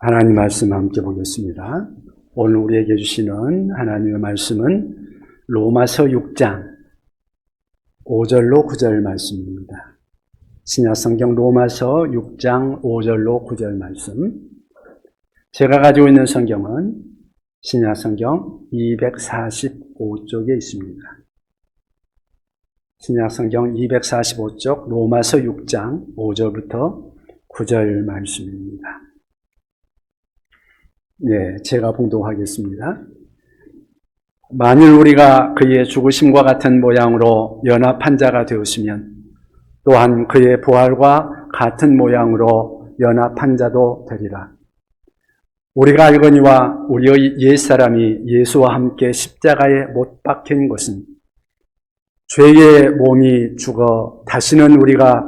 하나님 말씀 함께 보겠습니다. 오늘 우리에게 주시는 하나님의 말씀은 로마서 6장 5절로 9절 말씀입니다. 신약성경 로마서 6장 5절로 9절 말씀. 제가 가지고 있는 성경은 신약성경 245쪽에 있습니다. 신약성경 245쪽 로마서 6장 5절부터 9절 말씀입니다. 네, 제가 봉독하겠습니다. 만일 우리가 그의 죽으심과 같은 모양으로 연합한 자가 되었으면 또한 그의 부활과 같은 모양으로 연합한 자도 되리라. 우리가 알거니와 우리의 옛사람이 예수와 함께 십자가에 못 박힌 것은 죄의 몸이 죽어 다시는 우리가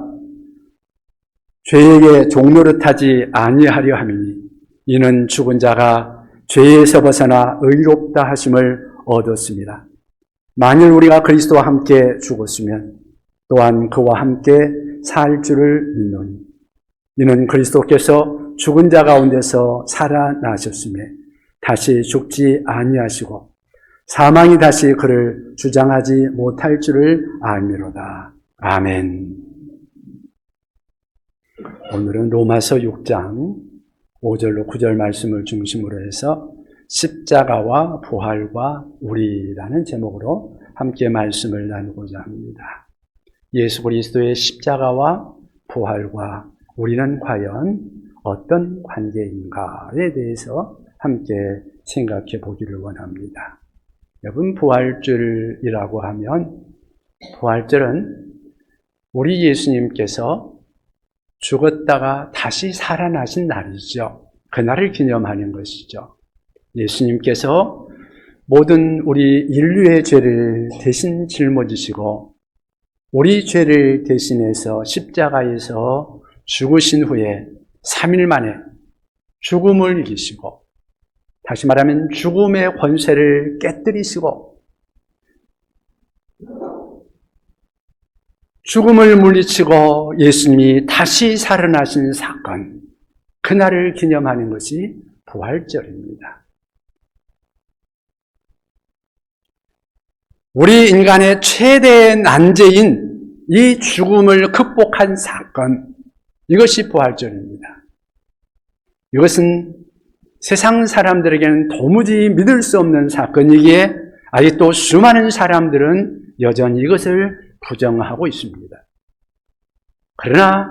죄에게 종노릇하지 아니하려 함이니 이는 죽은 자가 죄에서 벗어나 의롭다 하심을 얻었습니다. 만일 우리가 그리스도와 함께 죽었으면 또한 그와 함께 살 줄을 믿노니 이는 그리스도께서 죽은 자 가운데서 살아나셨으며 다시 죽지 아니하시고 사망이 다시 그를 주장하지 못할 줄을 알미로다. 아멘. 오늘은 로마서 6장 5절로 9절 말씀을 중심으로 해서 십자가와 부활과 우리라는 제목으로 함께 말씀을 나누고자 합니다. 예수 그리스도의 십자가와 부활과 우리는 과연 어떤 관계인가에 대해서 함께 생각해 보기를 원합니다. 여러분, 부활절이라고 하면 부활절은 우리 예수님께서 죽었다가 다시 살아나신 날이죠. 그날을 기념하는 것이죠. 예수님께서 모든 우리 인류의 죄를 대신 짊어지시고 우리 죄를 대신해서 십자가에서 죽으신 후에 3일 만에 죽음을 이기시고 다시 말하면 죽음의 권세를 깨뜨리시고 죽음을 물리치고 예수님이 다시 살아나신 사건, 그날을 기념하는 것이 부활절입니다. 우리 인간의 최대의 난제인 이 죽음을 극복한 사건, 이것이 부활절입니다. 이것은 세상 사람들에게는 도무지 믿을 수 없는 사건이기에 아직도 수많은 사람들은 여전히 이것을 부정하고 있습니다. 그러나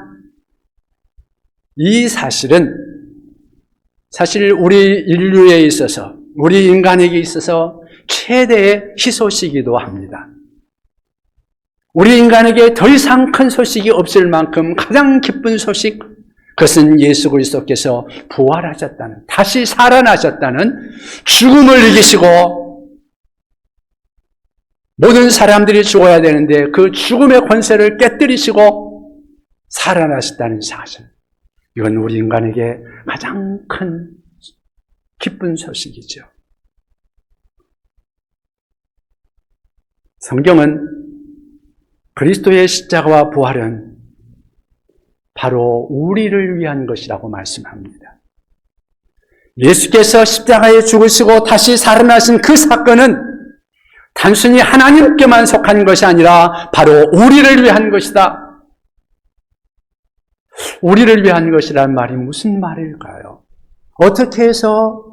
이 사실은 사실 우리 인류에 있어서 우리 인간에게 있어서 최대의 희소식이기도 합니다. 우리 인간에게 더 이상 큰 소식이 없을 만큼 가장 기쁜 소식, 그것은 예수 그리스도께서 부활하셨다는, 다시 살아나셨다는, 죽음을 이기시고 모든 사람들이 죽어야 되는데 그 죽음의 권세를 깨뜨리시고 살아나셨다는 사실. 이건 우리 인간에게 가장 큰 기쁜 소식이죠. 성경은 그리스도의 십자가와 부활은 바로 우리를 위한 것이라고 말씀합니다. 예수께서 십자가에 죽으시고 다시 살아나신 그 사건은 단순히 하나님께만 속한 것이 아니라 바로 우리를 위한 것이다. 우리를 위한 것이란 말이 무슨 말일까요? 어떻게 해서,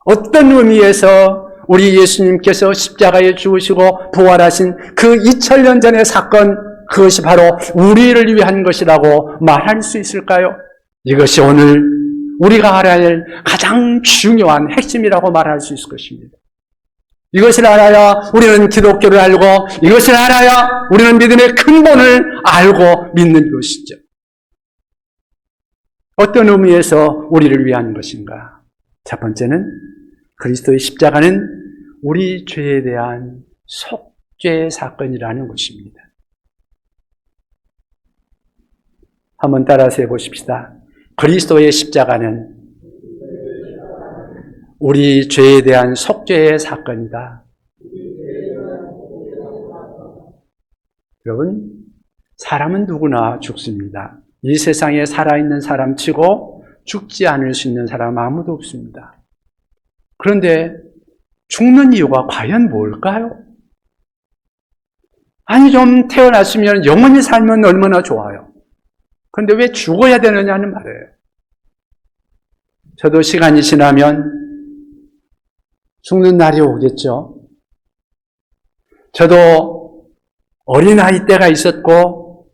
어떤 의미에서 우리 예수님께서 십자가에 죽으시고 부활하신 그 2000년 전의 사건, 그것이 바로 우리를 위한 것이라고 말할 수 있을까요? 이것이 오늘 우리가 알아야 할 가장 중요한 핵심이라고 말할 수 있을 것입니다. 이것을 알아야 우리는 기독교를 알고 이것을 알아야 우리는 믿음의 근본을 알고 믿는 것이죠. 어떤 의미에서 우리를 위한 것인가? 첫 번째는 그리스도의 십자가는 우리 죄에 대한 속죄 사건이라는 것입니다. 한번 따라서 해보십시다. 그리스도의 십자가는 우리 죄에 대한 속죄의 사건이다. 여러분, 사람은 누구나 죽습니다. 이 세상에 살아있는 사람 치고 죽지 않을 수 있는 사람 아무도 없습니다. 그런데 죽는 이유가 과연 뭘까요? 아니, 좀 태어났으면 영원히 살면 얼마나 좋아요. 그런데 왜 죽어야 되느냐는 말이에요. 저도 시간이 지나면 죽는 날이 오겠죠. 저도 어린아이 때가 있었고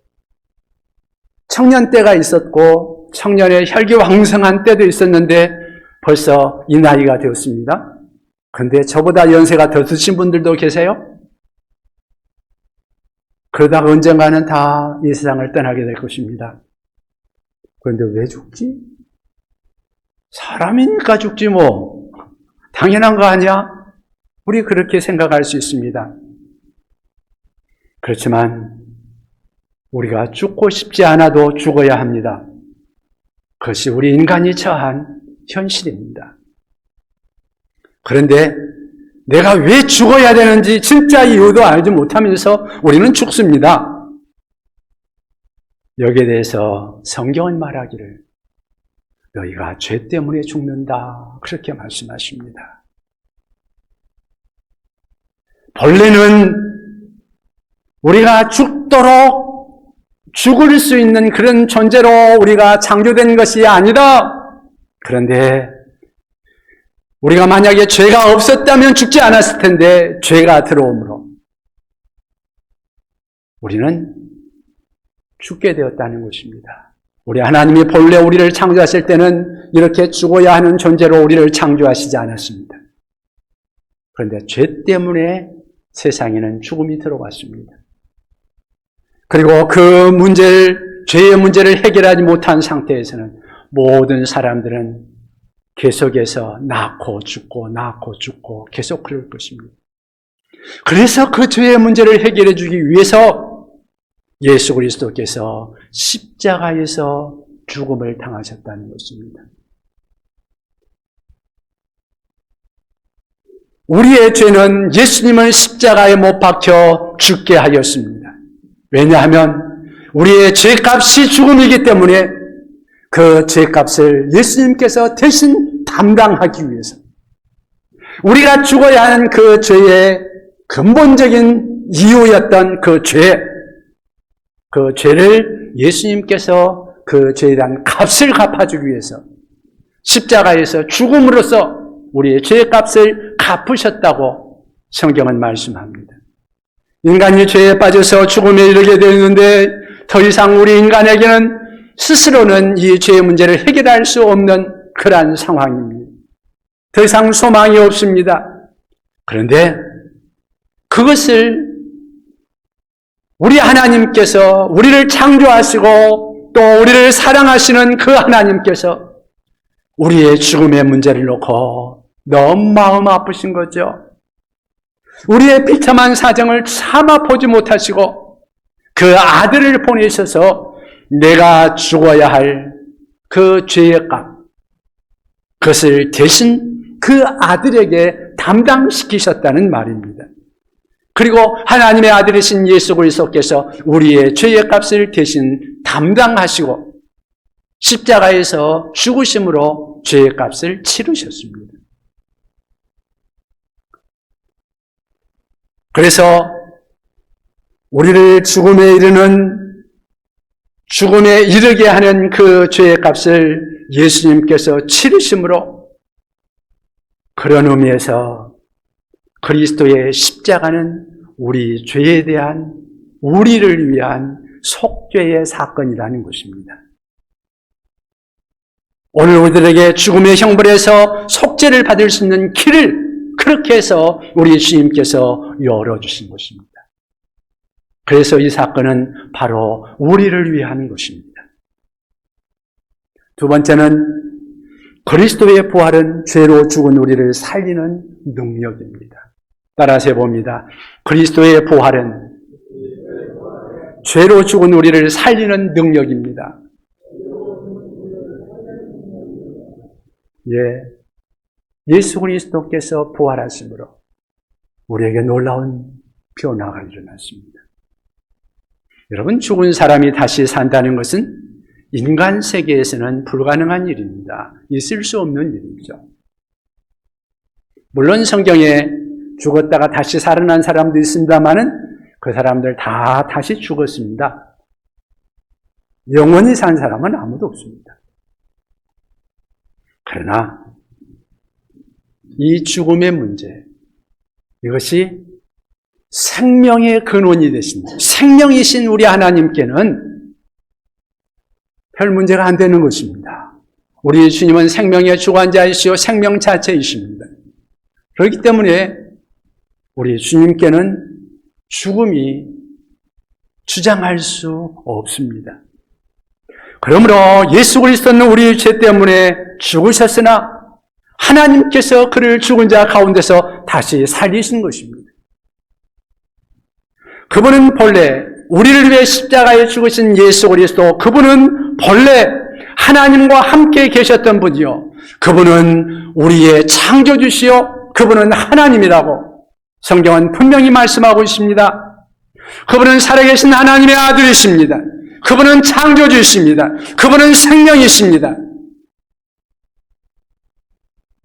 청년 때가 있었고 청년의 혈기왕성한 때도 있었는데 벌써 이 나이가 되었습니다. 그런데 저보다 연세가 더 드신 분들도 계세요. 그러다가 언젠가는 다 이 세상을 떠나게 될 것입니다. 그런데 왜 죽지? 사람이니까 죽지 뭐. 당연한 거 아니야? 우리 그렇게 생각할 수 있습니다. 그렇지만 우리가 죽고 싶지 않아도 죽어야 합니다. 그것이 우리 인간이 처한 현실입니다. 그런데 내가 왜 죽어야 되는지 진짜 이유도 알지 못하면서 우리는 죽습니다. 여기에 대해서 성경은 말하기를 너희가 죄 때문에 죽는다 그렇게 말씀하십니다. 본래는 우리가 죽도록 죽을 수 있는 그런 존재로 우리가 창조된 것이 아니다. 그런데 우리가 만약에 죄가 없었다면 죽지 않았을 텐데 죄가 들어오므로 우리는 죽게 되었다는 것입니다. 우리 하나님이 본래 우리를 창조하실 때는 이렇게 죽어야 하는 존재로 우리를 창조하시지 않았습니다. 그런데 죄 때문에 세상에는 죽음이 들어왔습니다. 그리고 그 문제를, 죄의 문제를 해결하지 못한 상태에서는 모든 사람들은 계속해서 낳고 죽고 계속 그럴 것입니다. 그래서 그 죄의 문제를 해결해 주기 위해서 예수 그리스도께서 십자가에서 죽음을 당하셨다는 것입니다. 우리의 죄는 예수님을 십자가에 못 박혀 죽게 하였습니다. 왜냐하면 우리의 죄값이 죽음이기 때문에 그 죄값을 예수님께서 대신 담당하기 위해서 우리가 죽어야 하는 그 죄의 근본적인 이유였던 그 죄를 예수님께서 그 죄에 대한 값을 갚아주기 위해서 십자가에서 죽음으로써 우리의 죄값을 갚으셨다고 성경은 말씀합니다. 인간이 죄에 빠져서 죽음에 이르게 되었는데 더 이상 우리 인간에게는 스스로는 이 죄의 문제를 해결할 수 없는 그러한 상황입니다. 더 이상 소망이 없습니다. 그런데 그것을 우리 하나님께서 우리를 창조하시고 또 우리를 사랑하시는 그 하나님께서 우리의 죽음의 문제를 놓고 너무 마음 아프신 거죠. 우리의 비참한 사정을 참아 보지 못하시고 그 아들을 보내셔서 내가 죽어야 할 그 죄의 값, 그것을 대신 그 아들에게 담당시키셨다는 말입니다. 그리고 하나님의 아들이신 예수 그리스도께서 우리의 죄의 값을 대신 담당하시고 십자가에서 죽으심으로 죄의 값을 치르셨습니다. 그래서 우리를 죽음에 이르게 하는 그 죄의 값을 예수님께서 치르심으로 그런 의미에서 그리스도의 십자가는 우리 죄에 대한 우리를 위한 속죄의 사건이라는 것입니다. 오늘 우리들에게 죽음의 형벌에서 속죄를 받을 수 있는 길을 그렇게 해서 우리 주님께서 열어주신 것입니다. 그래서 이 사건은 바로 우리를 위한 것입니다. 두 번째는 그리스도의 부활은 죄로 죽은 우리를 살리는 능력입니다. 따라서 해봅니다. 그리스도의 부활은 죄로 죽은 우리를 살리는 능력입니다. 예수 그리스도께서 부활하심으로 우리에게 놀라운 변화가 일어났습니다. 여러분, 죽은 사람이 다시 산다는 것은 인간 세계에서는 불가능한 일입니다. 있을 수 없는 일이죠. 물론 성경에 죽었다가 다시 살아난 사람도 있습니다만은 그 사람들 다 다시 죽었습니다. 영원히 산 사람은 아무도 없습니다. 그러나 이 죽음의 문제, 이것이 생명의 근원이 되신 생명이신 우리 하나님께는 별 문제가 안 되는 것입니다. 우리 주님은 생명의 주관자이시오 생명 자체이십니다. 그렇기 때문에 우리 주님께는 죽음이 주장할 수 없습니다. 그러므로 예수 그리스도는 우리 죄 때문에 죽으셨으나 하나님께서 그를 죽은 자 가운데서 다시 살리신 것입니다. 그분은 본래 우리를 위해 십자가에 죽으신 예수 그리스도, 그분은 본래 하나님과 함께 계셨던 분이요, 그분은 우리의 창조주시요, 그분은 하나님이라고 성경은 분명히 말씀하고 있습니다. 그분은 살아계신 하나님의 아들이십니다. 그분은 창조주이십니다. 그분은 생명이십니다.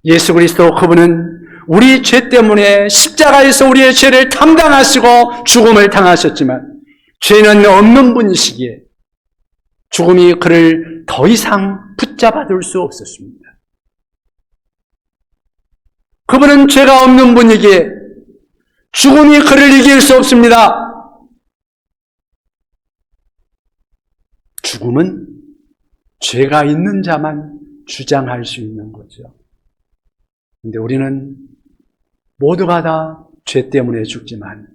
예수 그리스도, 그분은 우리 죄 때문에 십자가에서 우리의 죄를 담당하시고 죽음을 당하셨지만 죄는 없는 분이시기에 죽음이 그를 더 이상 붙잡아둘 수 없었습니다. 그분은 죄가 없는 분이기에 죽음이 그를 이길 수 없습니다. 죽음은 죄가 있는 자만 주장할 수 있는 거죠. 그런데 우리는 모두가 다 죄 때문에 죽지만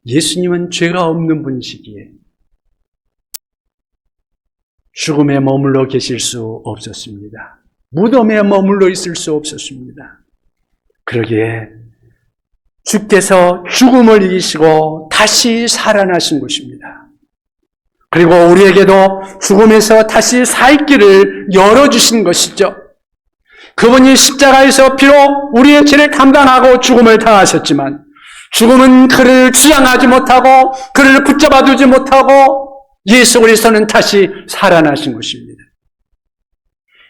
예수님은 죄가 없는 분이시기에 죽음에 머물러 계실 수 없었습니다. 무덤에 머물러 있을 수 없었습니다. 그러기에 주께서 죽음을 이기시고 다시 살아나신 것입니다. 그리고 우리에게도 죽음에서 다시 살 길을 열어주신 것이죠. 그분이 십자가에서 비록 우리의 죄를 감당하고 죽음을 당하셨지만 죽음은 그를 주장하지 못하고 그를 붙잡아 두지 못하고 예수 그리스도는 다시 살아나신 것입니다.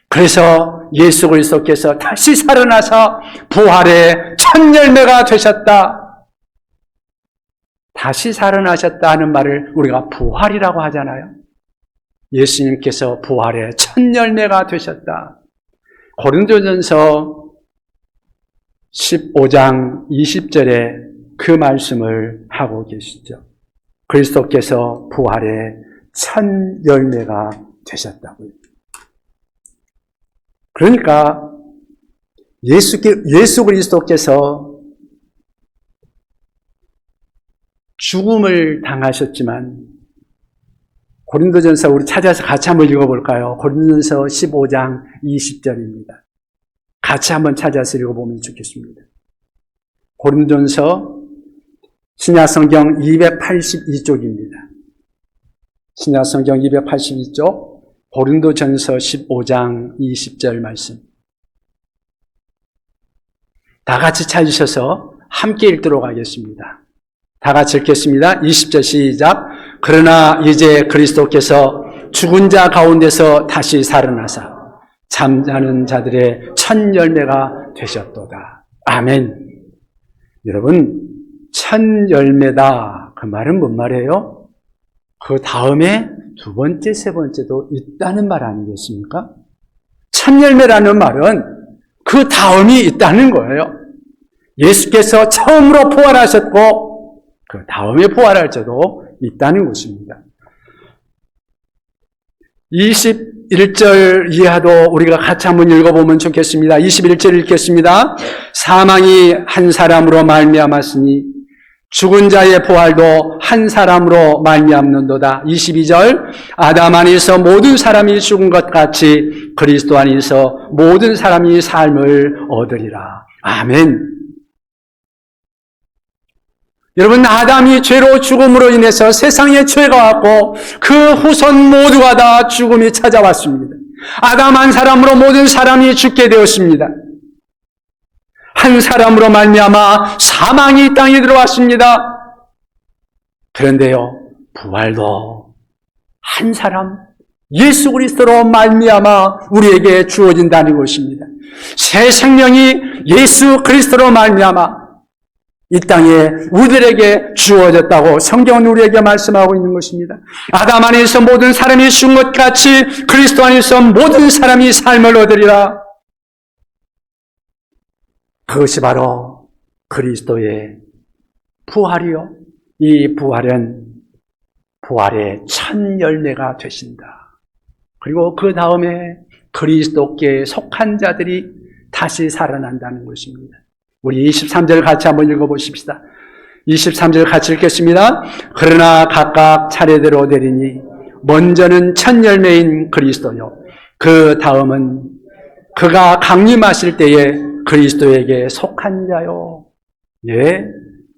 그래서 예수 그리스도께서 다시 살아나서 부활의 첫 열매가 되셨다. 다시 살아나셨다 하는 말을 우리가 부활이라고 하잖아요. 예수님께서 부활의 첫 열매가 되셨다. 고린도전서 15장 20절에 그 말씀을 하고 계시죠. 그리스도께서 부활의 첫 열매가 되셨다고요. 그러니까 예수 그리스도께서 죽음을 당하셨지만, 고린도전서 우리 찾아서 같이 한번 읽어볼까요? 고린도전서 15장 20절입니다. 같이 한번 찾아서 읽어보면 좋겠습니다. 고린도전서 신약성경 282쪽입니다. 신약성경 282쪽 고린도전서 15장 20절 말씀. 다 같이 찾으셔서 함께 읽도록 하겠습니다. 다 같이 읽겠습니다. 20절 시작. 그러나 이제 그리스도께서 죽은 자 가운데서 다시 살아나사 잠자는 자들의 첫 열매가 되셨도다. 아멘. 여러분, 첫 열매다. 그 말은 뭔 말이에요? 그 다음에 두 번째, 세 번째도 있다는 말 아니겠습니까? 첫 열매라는 말은 그 다음이 있다는 거예요. 예수께서 처음으로 부활하셨고 그 다음에 부활할 자도 있다는 것입니다. 21절 이하도 우리가 같이 한번 읽어보면 좋겠습니다. 21절 읽겠습니다. 사망이 한 사람으로 말미암았으니 죽은 자의 부활도 한 사람으로 말미암는도다. 22절 아담 안에서 모든 사람이 죽은 것 같이 그리스도 안에서 모든 사람이 삶을 얻으리라. 아멘. 여러분, 아담이 죄로 죽음으로 인해서 세상에 죄가 왔고 그 후손 모두가 다 죽음이 찾아왔습니다. 아담 한 사람으로 모든 사람이 죽게 되었습니다. 한 사람으로 말미암아 사망이 땅에 들어왔습니다. 그런데요, 부활도 한 사람, 예수 그리스도로 말미암아 우리에게 주어진다는 것입니다. 새 생명이 예수 그리스도로 말미암아 이 땅에 우리들에게 주어졌다고 성경은 우리에게 말씀하고 있는 것입니다. 아담 안에서 모든 사람이 죽은 것 같이 그리스도 안에서 모든 사람이 삶을 얻으리라. 그것이 바로 그리스도의 부활이요. 이 부활은 부활의 첫 열매가 되신다. 그리고 그 다음에 그리스도께 속한 자들이 다시 살아난다는 것입니다. 우리 23절 같이 한번 읽어보십시다. 23절 같이 읽겠습니다. 그러나 각각 차례대로 되리니 먼저는 첫 열매인 그리스도요. 그 다음은 그가 강림하실 때에 그리스도에게 속한 자요. 예,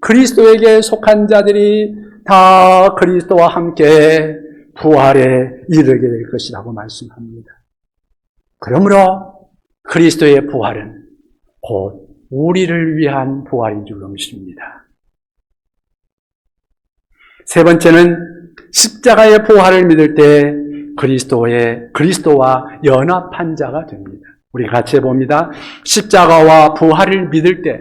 그리스도에게 속한 자들이 다 그리스도와 함께 부활에 이르게 될 것이라고 말씀합니다. 그러므로 그리스도의 부활은 곧 우리를 위한 부활인 줄 믿습니다. 세 번째는 십자가의 부활을 믿을 때 그리스도와 연합한 자가 됩니다. 우리 같이 해봅니다. 십자가와 부활을 믿을 때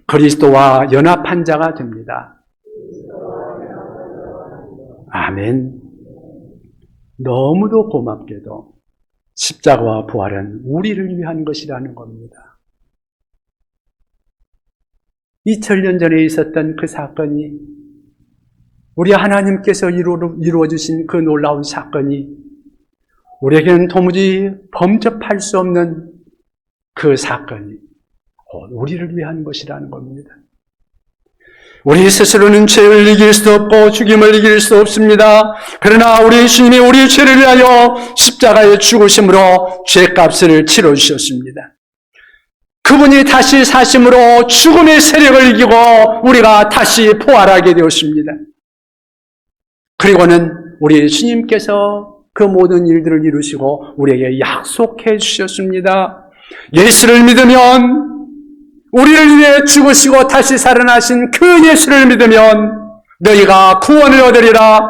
그리스도와 연합한 자가 됩니다. 아멘. 너무도 고맙게도 십자가와 부활은 우리를 위한 것이라는 겁니다. 2000년 전에 있었던 그 사건이 우리 하나님께서 이루어주신 그 놀라운 사건이 우리에게는 도무지 범접할 수 없는 그 사건이 우리를 위한 것이라는 겁니다. 우리 스스로는 죄를 이길 수 없고 죽임을 이길 수 없습니다. 그러나 우리 주님이 우리 죄를 위하여 십자가에 죽으심으로 죄값을 치러주셨습니다. 그분이 다시 사심으로 죽음의 세력을 이기고 우리가 다시 부활하게 되었습니다. 그리고는 우리 주님께서 그 모든 일들을 이루시고 우리에게 약속해 주셨습니다. 예수를 믿으면 우리를 위해 죽으시고 다시 살아나신 그 예수를 믿으면 너희가 구원을 얻으리라.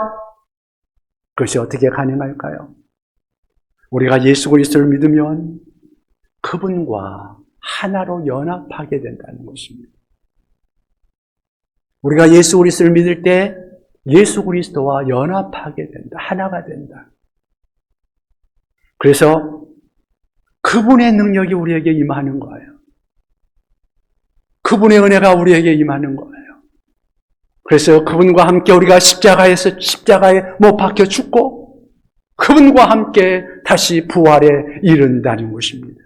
그것이 어떻게 가능할까요? 우리가 예수 그리스도를 믿으면 그분과 하나로 연합하게 된다는 것입니다. 우리가 예수 그리스도를 믿을 때 예수 그리스도와 연합하게 된다. 하나가 된다. 그래서 그분의 능력이 우리에게 임하는 거예요. 그분의 은혜가 우리에게 임하는 거예요. 그래서 그분과 함께 우리가 십자가에 못 박혀 죽고 그분과 함께 다시 부활에 이른다는 것입니다.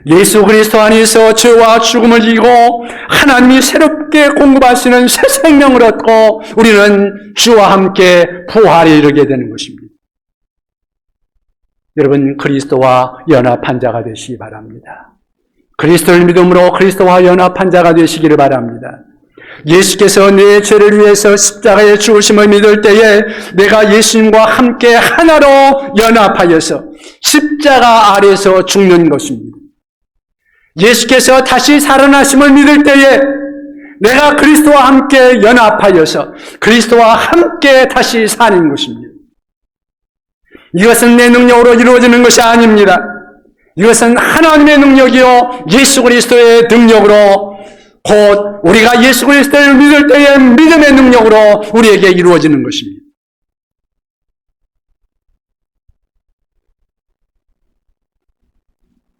예수 그리스도 안에서 죄와 죽음을 이기고 하나님이 새롭게 공급하시는 새 생명을 얻고 우리는 주와 함께 부활에 이르게 되는 것입니다. 여러분, 그리스도와 연합한 자가 되시기 바랍니다. 그리스도를 믿음으로 그리스도와 연합한 자가 되시기를 바랍니다. 예수께서 내 죄를 위해서 십자가에 죽으심을 믿을 때에 내가 예수님과 함께 하나로 연합하여서 십자가 아래서 죽는 것입니다. 예수께서 다시 살아나심을 믿을 때에 내가 그리스도와 함께 연합하여서 그리스도와 함께 다시 사는 것입니다. 이것은 내 능력으로 이루어지는 것이 아닙니다. 이것은 하나님의 능력이요 예수 그리스도의 능력으로 곧 우리가 예수 그리스도를 믿을 때의 믿음의 능력으로 우리에게 이루어지는 것입니다.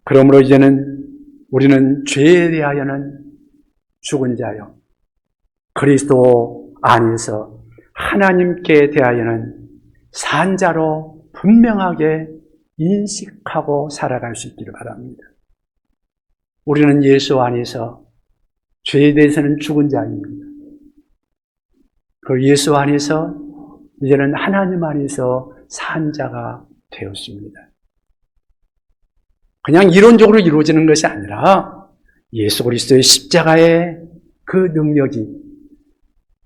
그러므로 이제는 우리는 죄에 대하여는 죽은 자요 그리스도 안에서 하나님께 대하여는 산 자로 분명하게 인식하고 살아갈 수 있기를 바랍니다. 우리는 예수 안에서 죄에 대해서는 죽은 자입니다. 그 예수 안에서 이제는 하나님 안에서 산 자가 되었습니다. 그냥 이론적으로 이루어지는 것이 아니라 예수 그리스도의 십자가의 그 능력이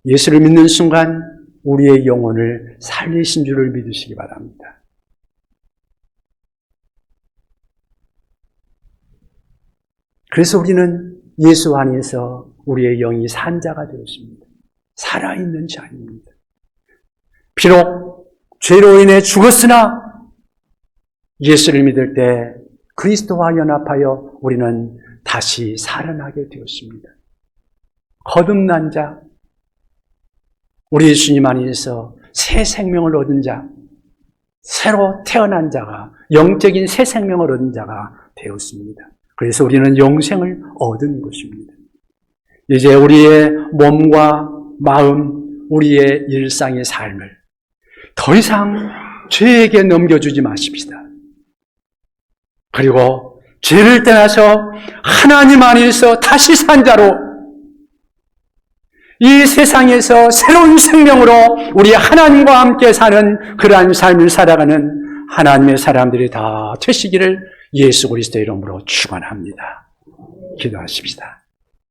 예수를 믿는 순간 우리의 영혼을 살리신 줄을 믿으시기 바랍니다. 그래서 우리는 예수 안에서 우리의 영이 산 자가 되었습니다. 살아있는 자입니다. 비록 죄로 인해 죽었으나 예수를 믿을 때 그리스도와 연합하여 우리는 다시 살아나게 되었습니다. 거듭난 자, 우리 예수님 안에서 새 생명을 얻은 자, 새로 태어난 자가, 영적인 새 생명을 얻은 자가 되었습니다. 그래서 우리는 영생을 얻은 것입니다. 이제 우리의 몸과 마음, 우리의 일상의 삶을 더 이상 죄에게 넘겨주지 마십시다. 그리고 죄를 떠나서 하나님 안에서 다시 산 자로 이 세상에서 새로운 생명으로 우리 하나님과 함께 사는 그러한 삶을 살아가는 하나님의 사람들이 다 되시기를 예수 그리스도의 이름으로 축원합니다. 기도하십시다.